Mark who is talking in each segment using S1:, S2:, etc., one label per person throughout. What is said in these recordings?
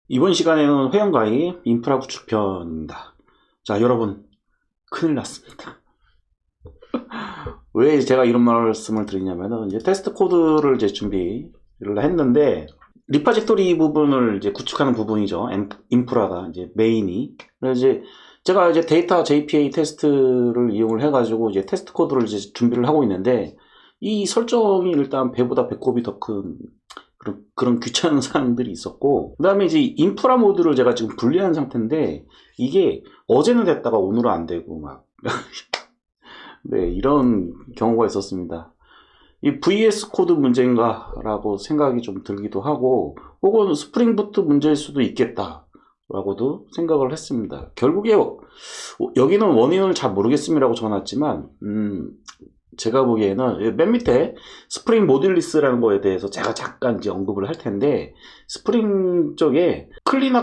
S1: 이번 시간에는 회원가입 인프라 구축편입니다. 자, 여러분, 큰일 났습니다. 왜 제가 이런 말씀을 드리냐면은, 이제 테스트 코드를 이제 준비를 했는데, 리파지토리 부분을 이제 구축하는 부분이죠. 인프라가 이제 메인이. 그래서 이제 제가 이제 데이터 JPA 테스트를 이용을 해가지고 이제 테스트 코드를 이제 준비를 하고 있는데, 이 설정이 일단 배보다 배꼽이 더 큰 그런 귀찮은 사항들이 있었고, 그 다음에 이제 인프라 모드를 제가 지금 분리한 상태인데, 이게 어제는 됐다가 오늘은 안 되고 막 네, 이런 경우가 있었습니다. 이 VS 코드 문제인가 라고 생각이 좀 들기도 하고, 혹은 스프링 부트 문제일 수도 있겠다 라고도 생각을 했습니다. 결국에 여기는 원인을 잘 모르겠음이라고 적어놨지만, 제가 보기에는 맨 밑에 스프링 모듈리스라는 거에 대해서 제가 잠깐 이제 언급을 할 텐데, 스프링 쪽에 클린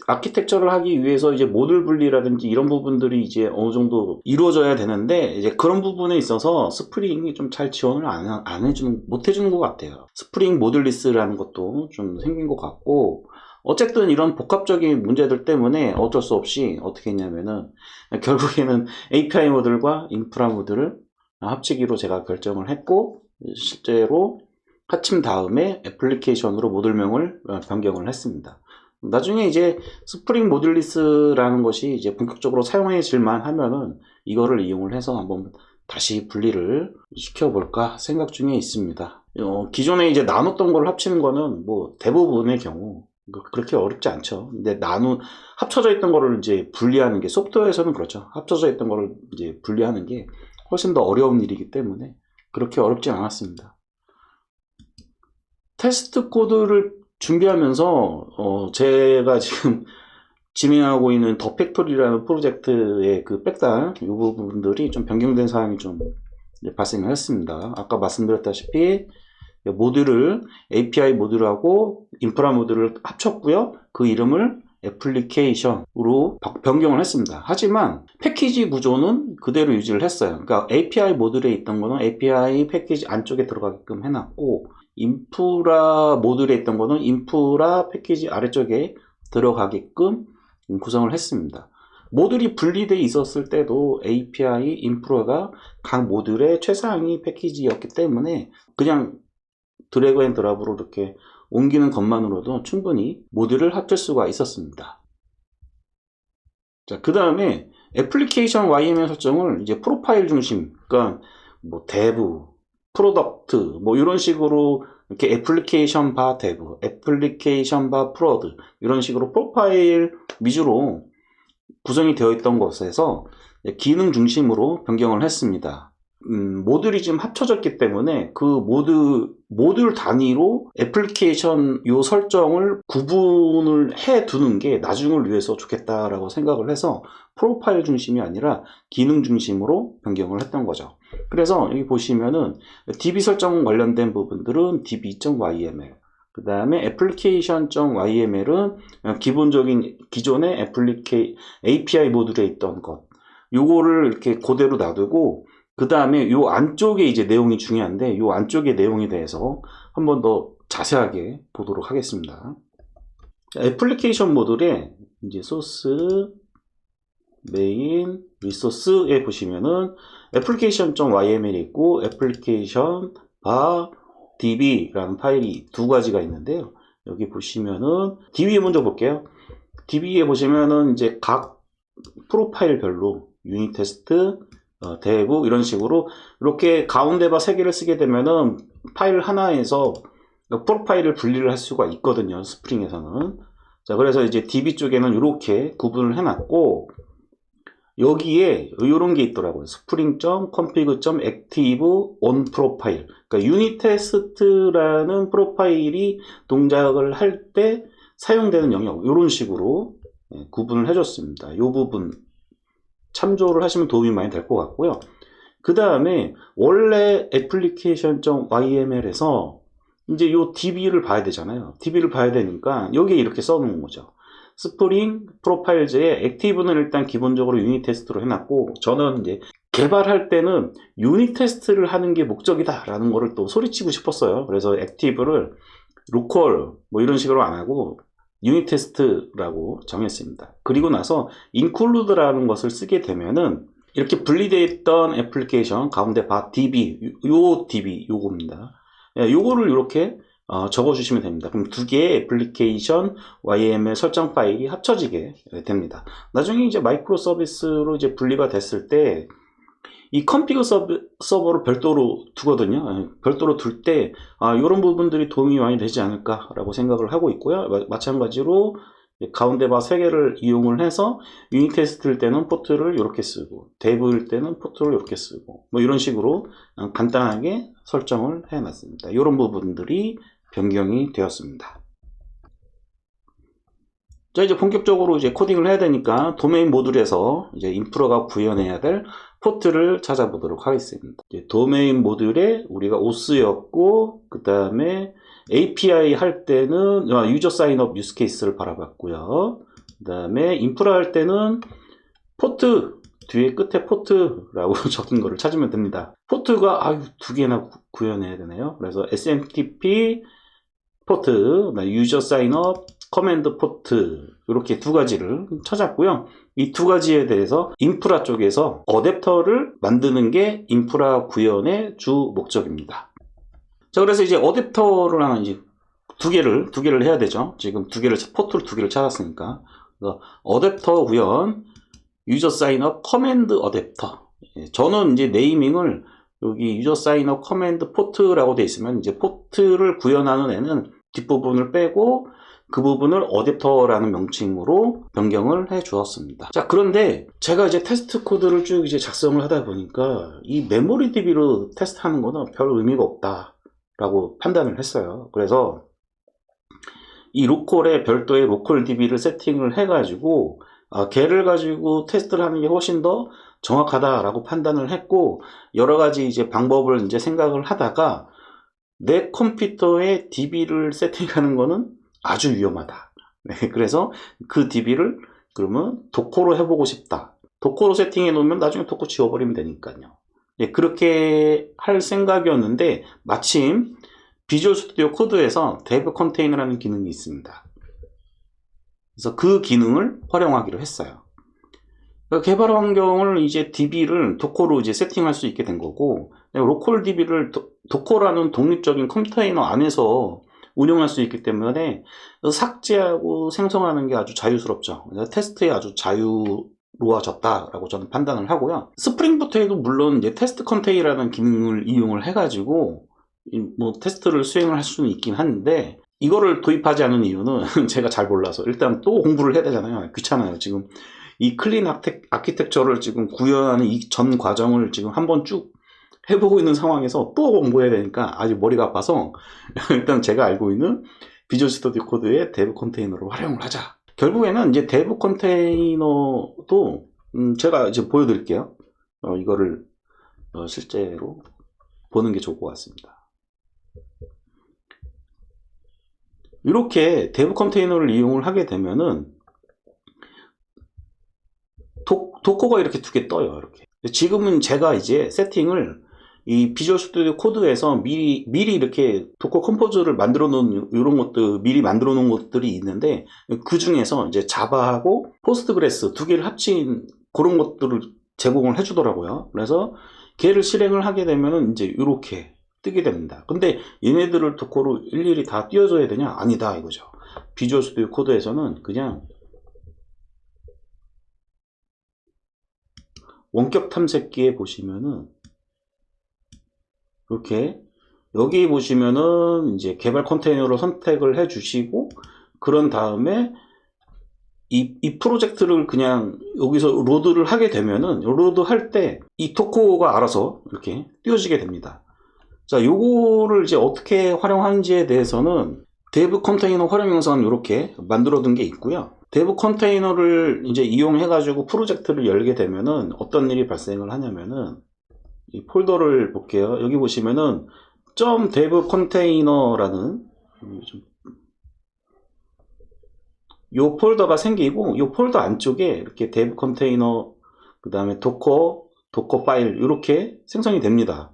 S1: 아키텍처를 하기 위해서 이제 모듈 분리라든지 이런 부분들이 이제 어느 정도 이루어져야 되는데, 이제 그런 부분에 있어서 스프링이 좀 잘 지원을 못 해주는 것 같아요. 스프링 모듈리스라는 것도 좀 생긴 것 같고, 어쨌든 이런 복합적인 문제들 때문에 어쩔 수 없이 어떻게 했냐면은, 결국에는 API 모듈과 인프라 모듈을 합치기로 제가 결정을 했고, 실제로 합친 다음에 애플리케이션으로 모듈명을 변경을 했습니다. 나중에 이제 스프링 모듈리스라는 것이 이제 본격적으로 사용해질만 하면은 이거를 이용을 해서 한번 다시 분리를 시켜볼까 생각 중에 있습니다. 기존에 이제 나눴던 걸 합치는 거는 뭐 대부분의 경우 그렇게 어렵지 않죠. 근데 합쳐져 있던 거를 이제 분리하는 게, 소프트웨어에서는 그렇죠. 합쳐져 있던 거를 이제 분리하는 게 훨씬 더 어려운 일이기 때문에 그렇게 어렵진 않았습니다. 테스트 코드를 준비하면서 제가 지금 진행하고 있는 더 팩토리라는 프로젝트의 그 백단 이 부분들이 좀 변경된 사항이 좀 발생을 했습니다. 아까 말씀드렸다시피 모듈을 API 모듈하고 인프라 모듈을 합쳤고요. 그 이름을 애플리케이션으로 변경을 했습니다. 하지만 패키지 구조는 그대로 유지를 했어요. 그러니까 API 모듈에 있던 거는 API 패키지 안쪽에 들어가게끔 해놨고, 인프라 모듈에 있던 거는 인프라 패키지 아래쪽에 들어가게끔 구성을 했습니다. 모듈이 분리되어 있었을 때도 API, 인프라가 각 모듈의 최상위 패키지였기 때문에 그냥 드래그 앤 드랍으로 이렇게 옮기는 것만으로도 충분히 모듈을 합칠 수가 있었습니다. 자, 그 다음에 애플리케이션 YML 설정을 이제 프로파일 중심, 그러니까 뭐 데브, 프로덕트, 뭐 이런 식으로 이렇게 애플리케이션 바 데브, 애플리케이션 바 프로드 이런 식으로 프로파일 위주로 구성이 되어 있던 것에서 기능 중심으로 변경을 했습니다. 모듈이 지금 합쳐졌기 때문에 그 모듈 단위로 애플리케이션 요 설정을 구분을 해 두는 게 나중을 위해서 좋겠다라고 생각을 해서 프로파일 중심이 아니라 기능 중심으로 변경을 했던 거죠. 그래서 여기 보시면은 DB 설정 관련된 부분들은 db.yml, 그 다음에 application.yml은 기본적인 기존의 API 모듈에 있던 것, 요거를 이렇게 그대로 놔두고, 그 다음에 요 안쪽에 이제 내용이 중요한데, 요 안쪽의 내용에 대해서 한번 더 자세하게 보도록 하겠습니다. 애플리케이션 모듈에 이제 소스, 메인, 리소스에 보시면은 application.yml이 있고 application 바 db라는 파일이 두 가지가 있는데요. 여기 보시면은 db에 먼저 볼게요. db에 보시면은 이제 각 프로파일별로 유닛 테스트, 대부 이런 식으로 이렇게 가운데 바 3개를 쓰게 되면은 파일 하나에서 프로파일을 분리를 할 수가 있거든요. 스프링에서는. 자, 그래서 이제 DB 쪽에는 이렇게 구분을 해놨고, 여기에 이런 게 있더라고요. spring.config.active on profile. 그러니까 유닛 테스트라는 프로파일이 동작을 할 때 사용되는 영역, 이런 식으로 구분을 해줬습니다. 이 부분 참조를 하시면 도움이 많이 될 것 같고요. 그 다음에 원래 application.yml에서 이제 요 DB를 봐야 되잖아요. DB를 봐야 되니까 여기에 이렇게 써놓은 거죠. 스프링 프로파일즈의 액티브는 일단 기본적으로 유닛 테스트로 해놨고, 저는 이제 개발할 때는 유닛 테스트를 하는 게 목적이다 라는 거를 또 소리치고 싶었어요. 그래서 액티브를 로컬 뭐 이런 식으로 안 하고 유닛 테스트라고 정했습니다. 그리고 나서 include라는 것을 쓰게 되면은 이렇게 분리되어 있던 애플리케이션 가운데 DB, 요 DB 요겁니다. 요거를 이렇게 적어주시면 됩니다. 그럼 두 개의 애플리케이션 YAML 설정 파일이 합쳐지게 됩니다. 나중에 이제 마이크로 서비스로 이제 분리가 됐을 때 이 컴피그 서버를 별도로 두거든요. 별도로 둘 때 이런 부분들이 도움이 많이 되지 않을까라고 생각을 하고 있고요. 마찬가지로 가운데 바 3개를 이용을 해서 유닛 테스트일 때는 포트를 이렇게 쓰고 데브일 때는 포트를 이렇게 쓰고 뭐 이런 식으로 간단하게 설정을 해 놨습니다. 이런 부분들이 변경이 되었습니다. 자, 이제 본격적으로 이제 코딩을 해야 되니까 도메인 모듈에서 이제 인프라가 구현해야 될 포트를 찾아보도록 하겠습니다. 이제 도메인 모듈에 우리가 OS였고, 그 다음에 API 할 때는 유저 사인업 유스 케이스를 바라봤고요. 그 다음에 인프라 할 때는 포트 뒤에 끝에 포트라고 적힌 거를 찾으면 됩니다. 포트가 2개나 구현해야 되네요. 그래서 SMTP 포트, 유저 사인업, 커맨드 포트 이렇게 2가지를 찾았고요. 이 2가지에 대해서 인프라 쪽에서 어댑터를 만드는 게 인프라 구현의 주 목적입니다. 자, 그래서 이제 어댑터를 하나 이제 두 개를 해야 되죠. 지금 포트를 2개를 찾았으니까. 그래서 어댑터 구현, 유저 사인업, 커맨드 어댑터. 저는 이제 네이밍을 여기 유저 사인업 커맨드 포트라고 되어 있으면 이제 포트를 구현하는 애는 뒷부분을 빼고 그 부분을 어댑터라는 명칭으로 변경을 해 주었습니다. 자, 그런데 제가 이제 테스트 코드를 쭉 이제 작성을 하다 보니까 이 메모리 DB로 테스트하는 거는 별 의미가 없다라고 판단을 했어요. 그래서 이 로컬에 별도의 로컬 DB를 세팅을 해가지고 걔를 가지고 테스트를 하는 게 훨씬 더 정확하다라고 판단을 했고 여러 가지 이제 방법을 이제 생각을 하다가 내 컴퓨터에 DB를 세팅하는 거는 아주 위험하다. 네, 그래서 그 DB를 그러면 도커로 해보고 싶다. 도커로 세팅해 놓으면 나중에 도커 지워버리면 되니까요. 네, 그렇게 할 생각이었는데 마침 비주얼 스튜디오 코드에서 데브 컨테이너라는 기능이 있습니다. 그래서 그 기능을 활용하기로 했어요. 그러니까 개발 환경을 이제 DB를 도커로 이제 세팅할 수 있게 된 거고, 로컬 DB를 도커라는 독립적인 컨테이너 안에서 운영할 수 있기 때문에 삭제하고 생성하는 게 아주 자유스럽죠. 테스트에 아주 자유로워졌다라고 저는 판단을 하고요. 스프링부트에도 물론 이제 테스트 컨테이너라는 기능을 이용을 해가지고 뭐 테스트를 수행을 할 수는 있긴 한데 이거를 도입하지 않은 이유는 제가 잘 몰라서 일단 또 공부를 해야 되잖아요. 귀찮아요. 지금 이 클린 아키텍처를 지금 구현하는 이 전 과정을 지금 한번 쭉 해보고 있는 상황에서 또 공부해야 되니까 아주 머리가 아파서 일단 제가 알고 있는 비주얼 스튜디오 코드의 데브 컨테이너를 활용을 하자. 결국에는 이제 데브 컨테이너도 제가 이제 보여드릴게요. 이거를 실제로 보는 게 좋을 것 같습니다. 이렇게 데브 컨테이너를 이용을 하게 되면은 도커가 이렇게 2개 떠요. 이렇게. 지금은 제가 이제 세팅을 이 비주얼 스튜디오 코드에서 미리 이렇게 도커 컴포즈를 만들어 놓은 이런 것들 미리 만들어 놓은 것들이 있는데 그 중에서 이제 자바하고 포스트그레스 2개를 합친 그런 것들을 제공을 해주더라고요. 그래서 걔를 실행을 하게 되면은 이제 이렇게 뜨게 됩니다. 근데 얘네들을 도커로 일일이 다 띄워줘야 되냐? 아니다 이거죠. 비주얼 스튜디오 코드에서는 그냥 원격 탐색기에 보시면은 이렇게 여기 보시면은 이제 개발 컨테이너로 선택을 해 주시고 그런 다음에 이 프로젝트를 그냥 여기서 로드를 하게 되면은 로드 할 때 이 도커가 알아서 이렇게 띄워지게 됩니다. 자, 요거를 이제 어떻게 활용하는지에 대해서는 데브 컨테이너 활용 영상은 이렇게 만들어 둔 게 있고요. 데브 컨테이너를 이제 이용해 가지고 프로젝트를 열게 되면은 어떤 일이 발생을 하냐면은 이 폴더를 볼게요. 여기 보시면은 .dev 컨테이너라는 요 폴더가 생기고 요 폴더 안쪽에 이렇게 dev 컨테이너 그 다음에 도커 파일 이렇게 생성이 됩니다.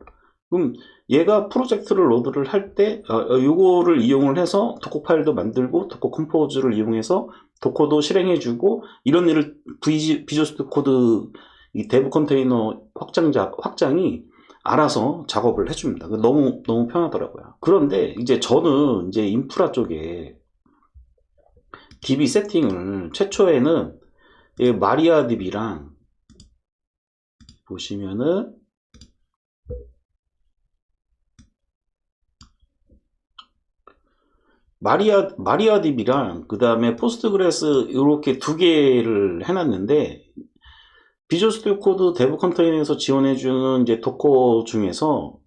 S1: 그럼 얘가 프로젝트를 로드를 할 때 요거를 이용을 해서 도커 파일도 만들고 도커 컴포즈를 이용해서 도커도 실행해주고 이런 일을 비주얼 스튜디오 코드 이 데브 컨테이너 확장이 알아서 작업을 해줍니다. 너무 편하더라고요. 그런데 이제 저는 이제 인프라 쪽에 DB 세팅을 최초에는 마리아 DB랑 보시면은 마리아 DB랑 그 다음에 포스트그레스 이렇게 두 개를 해놨는데 비주얼 스튜디오 코드 데브 컨테이너에서 지원해주는 이제 도커 중에서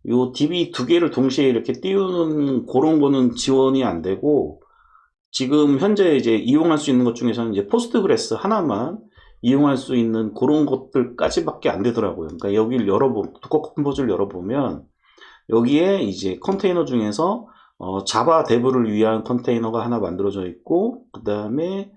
S1: 요 DB 두 개를 동시에 이렇게 띄우는 그런 거는 지원이 안 되고 지금 현재 이제 이용할 수 있는 것 중에서는 이제 포스트그레스 하나만 이용할 수 있는 그런 것들까지밖에 안 되더라고요. 그러니까 여기를 도커 컴포즈를 열어보면 여기에 이제 컨테이너 중에서 자바 데브를 위한 컨테이너가 하나 만들어져 있고 그 다음에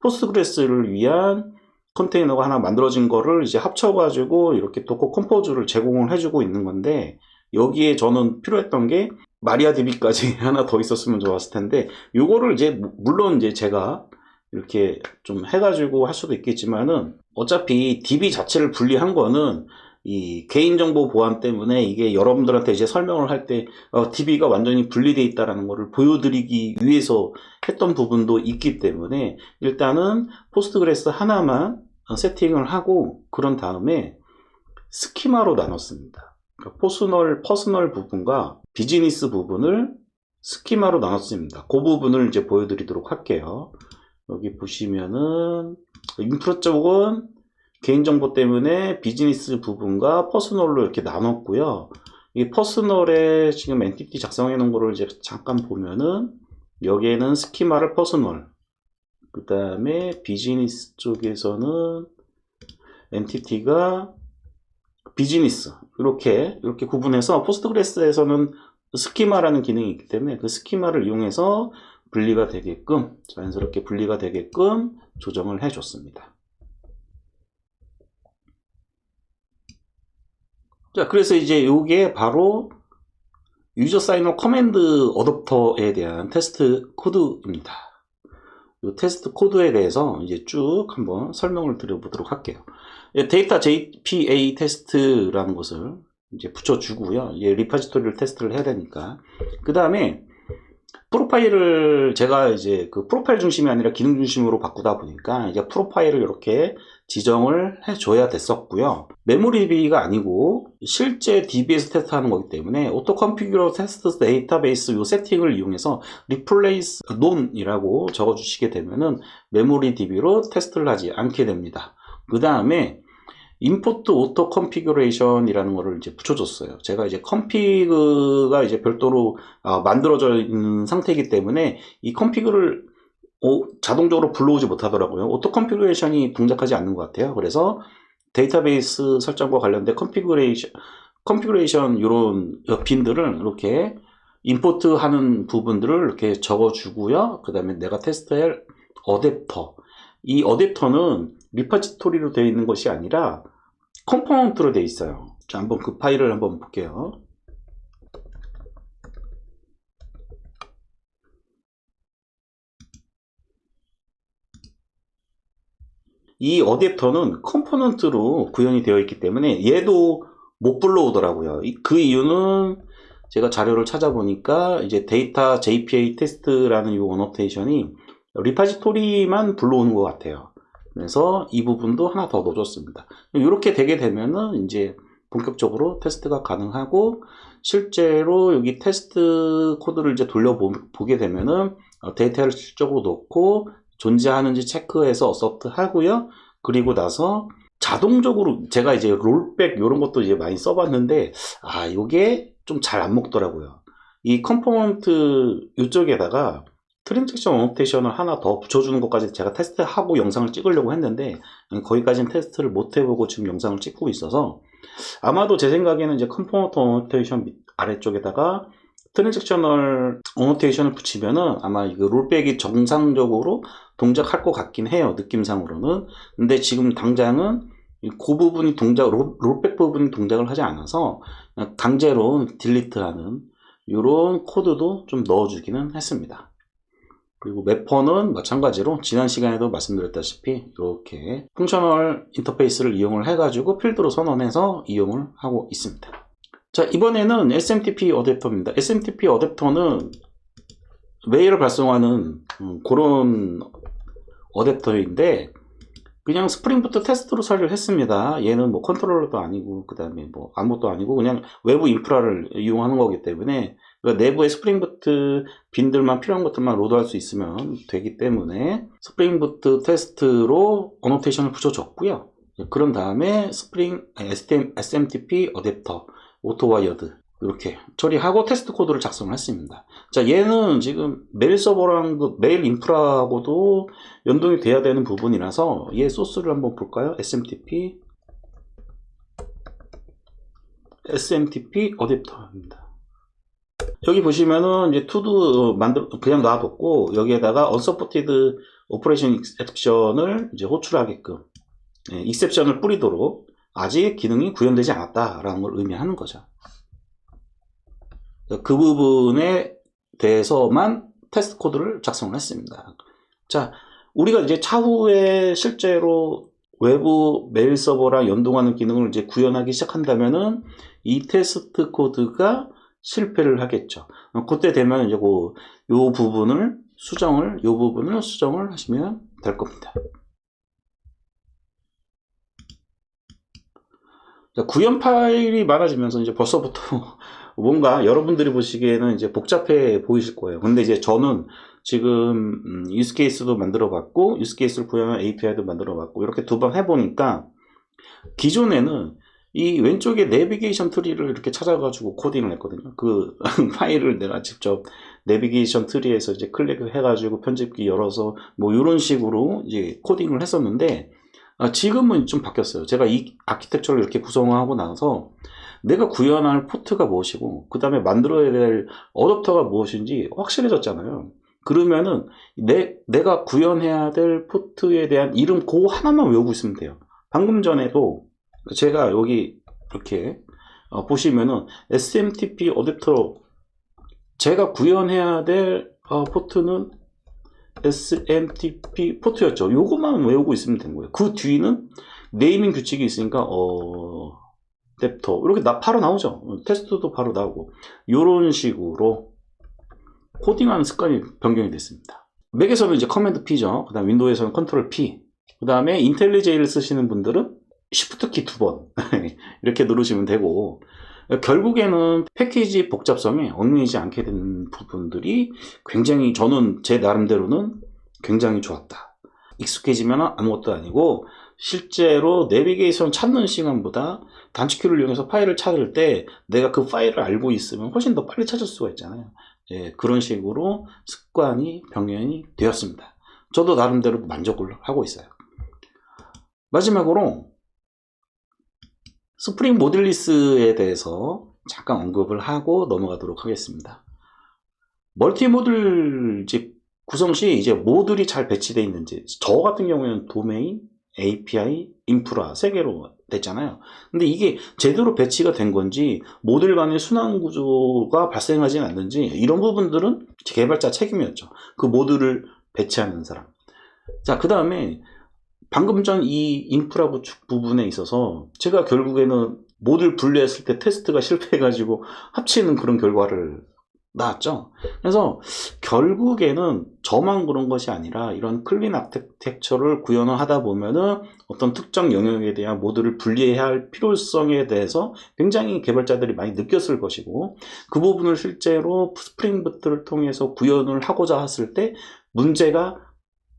S1: 포스트그레스를 위한 컨테이너가 하나 만들어진 거를 이제 합쳐가지고 이렇게 도커 컴포즈를 제공을 해주고 있는 건데 여기에 저는 필요했던 게 마리아DB까지 하나 더 있었으면 좋았을 텐데 요거를 이제 물론 이제 제가 이렇게 좀 해가지고 할 수도 있겠지만은 어차피 DB 자체를 분리한 거는 이 개인정보 보안 때문에 이게 여러분들한테 이제 설명을 할 때 DB가 완전히 분리되어 있다는 것을 보여드리기 위해서 했던 부분도 있기 때문에 일단은 포스트그레스 하나만 세팅을 하고 그런 다음에 스키마로 나눴습니다. 그러니까 퍼스널 부분과 비즈니스 부분을 스키마로 나눴습니다. 그 부분을 이제 보여드리도록 할게요. 여기 보시면은 인프라 쪽은 개인정보 때문에 비즈니스 부분과 퍼스널로 이렇게 나눴고요. 이 퍼스널에 지금 엔티티 작성해 놓은 거를 이제 잠깐 보면은 여기에는 스키마를 퍼스널, 그 다음에 비즈니스 쪽에서는 엔티티가 비즈니스 이렇게 구분해서 포스트그레스에서는 스키마라는 기능이 있기 때문에 그 스키마를 이용해서 분리가 되게끔 자연스럽게 분리가 되게끔 조정을 해 줬습니다. 자, 그래서 이제 이게 바로 유저 사인업 커맨드 어댑터에 대한 테스트 코드입니다. 이 테스트 코드에 대해서 이제 쭉 한번 설명을 드려보도록 할게요. 데이터 JPA 테스트라는 것을 이제 붙여주고요. 리파지토리를 테스트를 해야 되니까. 그 다음에 프로파일을 제가 이제 그 프로파일 중심이 아니라 기능 중심으로 바꾸다 보니까 이제 프로파일을 이렇게 지정을 해줘야 됐었고요. 메모리 DB가 아니고 실제 DB에서 테스트하는 거기 때문에 오토 컨피규러 테스트 데이터베이스 요 세팅을 이용해서 replace non이라고 적어주시게 되면은 메모리 DB로 테스트를 하지 않게 됩니다. 그 다음에 임포트 오토 컨피규레이션이라는 거를 이제 붙여줬어요. 제가 이제 컨피그가 이제 별도로 만들어져 있는 상태이기 때문에 이 컨피그를 자동적으로 불러오지 못하더라고요. 오토 컨피그레이션이 동작하지 않는 것 같아요. 그래서 데이터베이스 설정과 관련된 컨피그레이션 이런 빈들을 이렇게 임포트 하는 부분들을 이렇게 적어주고요. 그 다음에 내가 테스트할 어댑터, 이 어댑터는 리파지토리로 되어 있는 것이 아니라 컴포넌트로 되어 있어요. 자, 한번 그 파일을 한번 볼게요. 이 어댑터는 컴포넌트로 구현이 되어 있기 때문에 얘도 못 불러오더라고요. 그 이유는 제가 자료를 찾아보니까 이제 데이터 JPA 테스트라는 이 어노테이션이 리파지토리만 불러오는 것 같아요. 그래서 이 부분도 하나 더 넣어줬습니다. 이렇게 되게 되면은 이제 본격적으로 테스트가 가능하고 실제로 여기 테스트 코드를 이제 돌려보게 되면은 데이터를 실적으로 넣고 존재하는지 체크해서 어서트 하고요. 그리고 나서 자동적으로 제가 이제 롤백 이런 것도 이제 많이 써봤는데 이게 좀 잘 안 먹더라고요. 이 컴포넌트 이쪽에다가 트랜잭션 어노테이션을 하나 더 붙여주는 것까지 제가 테스트하고 영상을 찍으려고 했는데 거기까지는 테스트를 못 해보고 지금 영상을 찍고 있어서 아마도 제 생각에는 이제 컴포넌트 어노테이션 아래쪽에다가 트랜잭셔널 어노테이션을 붙이면은 아마 이거 롤백이 정상적으로 동작할 것 같긴 해요. 느낌상으로는. 근데 지금 당장은 그 부분이 롤백 부분이 동작을 하지 않아서 강제로 딜리트하는 이런 코드도 좀 넣어주기는 했습니다. 그리고 매퍼는 마찬가지로 지난 시간에도 말씀드렸다시피 이렇게 펑셔널 인터페이스를 이용을 해가지고 필드로 선언해서 이용을 하고 있습니다. 자, 이번에는 SMTP 어댑터입니다. SMTP 어댑터는 메일을 발송하는 그런 어댑터인데 그냥 스프링부터 테스트로 처리를 했습니다. 얘는 뭐 컨트롤러도 아니고 그 다음에 뭐 아무것도 아니고 그냥 외부 인프라를 이용하는 거기 때문에 그러니까 내부에 스프링부트 빈들만 필요한 것들만 로드할 수 있으면 되기 때문에 스프링부트 테스트로 어노테이션을 붙여줬고요. 그런 다음에 SMTP 어댑터 오토와이어드 이렇게 처리하고 테스트 코드를 작성을 했습니다. 자, 얘는 지금 메일 서버랑 그 메일 인프라하고도 연동이 돼야 되는 부분이라서 얘 소스를 한번 볼까요? SMTP 어댑터입니다. 여기 보시면은 이제 투두 그냥 놔뒀고 여기에다가 unsupported operation exception을 이제 호출하게끔 exception을 뿌리도록 아직 기능이 구현되지 않았다라는 걸 의미하는 거죠. 그 부분에 대해서만 테스트 코드를 작성을 했습니다. 자, 우리가 이제 차후에 실제로 외부 메일 서버랑 연동하는 기능을 이제 구현하기 시작한다면은 이 테스트 코드가 실패를 하겠죠. 그때 되면 이제 요 부분을 수정을 하시면 될 겁니다. 자, 구현 파일이 많아지면서 이제 벌써부터 뭔가 여러분들이 보시기에는 이제 복잡해 보이실 거예요. 근데 이제 저는 지금 유스 케이스도 만들어 봤고 유스 케이스를 구현한 API도 만들어 봤고 이렇게 두 번 해보니까 기존에는 이 왼쪽에 내비게이션 트리를 이렇게 찾아가지고 코딩을 했거든요. 그 파일을 내가 직접 내비게이션 트리에서 이제 클릭을 해가지고 편집기 열어서 뭐 이런 식으로 이제 코딩을 했었는데 지금은 좀 바뀌었어요. 제가 이 아키텍처를 이렇게 구성하고 나서 내가 구현할 포트가 무엇이고 그 다음에 만들어야 될 어댑터가 무엇인지 확실해졌잖아요. 그러면은 내가 구현해야 될 포트에 대한 이름 그 하나만 외우고 있으면 돼요. 방금 전에도 제가 여기 이렇게 보시면은 SMTP 어댑터 제가 구현해야 될 포트는 SMTP 포트였죠. 요것만 외우고 있으면 되는 거예요. 그 뒤는 네이밍 규칙이 있으니까 어댑터 이렇게 바로 나오죠. 테스트도 바로 나오고 이런 식으로 코딩하는 습관이 변경이 됐습니다. 맥에서는 이제 커맨드 P죠. 그 다음 윈도우에서는 컨트롤 P. 그 다음에 인텔리제이를 쓰시는 분들은 Shift 키 2번 이렇게 누르시면 되고 결국에는 패키지 복잡성에 얽매이지 않게 된 부분들이 굉장히 저는 제 나름대로는 굉장히 좋았다. 익숙해지면 아무것도 아니고 실제로 내비게이션 찾는 시간보다 단축키를 이용해서 파일을 찾을 때 내가 그 파일을 알고 있으면 훨씬 더 빨리 찾을 수가 있잖아요. 예, 그런 식으로 습관이 병행이 되었습니다. 저도 나름대로 만족을 하고 있어요. 마지막으로 스프링 모듈리스에 대해서 잠깐 언급을 하고 넘어가도록 하겠습니다. 멀티 모듈 구성 시 이제 모듈이 잘 배치되어 있는지, 저 같은 경우에는 도메인, API, 인프라 3개로 됐잖아요. 근데 이게 제대로 배치가 된 건지 모듈 간의 순환 구조가 발생하지 않는지 이런 부분들은 개발자 책임이었죠. 그 모듈을 배치하는 사람. 자, 그 다음에 방금 전 이 인프라 구축 부분에 있어서 제가 결국에는 모듈 분리했을 때 테스트가 실패해가지고 합치는 그런 결과를 나왔죠. 그래서 결국에는 저만 그런 것이 아니라 이런 클린 아키텍처를 구현을 하다 보면은 어떤 특정 영역에 대한 모듈을 분리해야 할 필요성에 대해서 굉장히 개발자들이 많이 느꼈을 것이고 그 부분을 실제로 스프링부트를 통해서 구현을 하고자 했을 때 문제가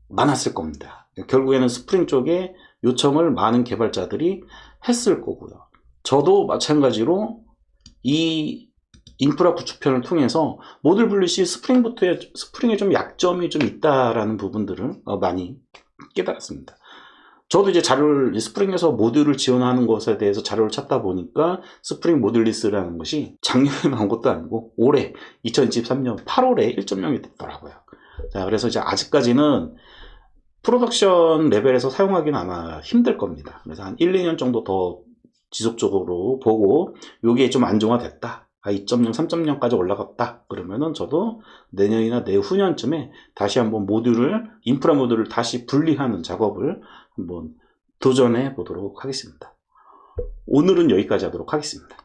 S1: 많았을 겁니다. 결국에는 스프링 쪽에 요청을 많은 개발자들이 했을 거고요. 저도 마찬가지로 이 인프라 구축편을 통해서 모듈 분리 시 스프링에 좀 약점이 좀 있다라는 부분들을 많이 깨달았습니다. 저도 이제 스프링에서 모듈을 지원하는 것에 대해서 자료를 찾다 보니까 스프링 모듈리스라는 것이 작년에 나온 것도 아니고 올해 2023년 8월에 1.0이 됐더라고요. 자, 그래서 이제 아직까지는 프로덕션 레벨에서 사용하기는 아마 힘들 겁니다. 그래서 한 1, 2년 정도 더 지속적으로 보고 요게 좀 안정화됐다. 2.0, 3.0까지 올라갔다. 그러면은 저도 내년이나 내후년쯤에 다시 한번 인프라 모듈을 다시 분리하는 작업을 한번 도전해 보도록 하겠습니다. 오늘은 여기까지 하도록 하겠습니다.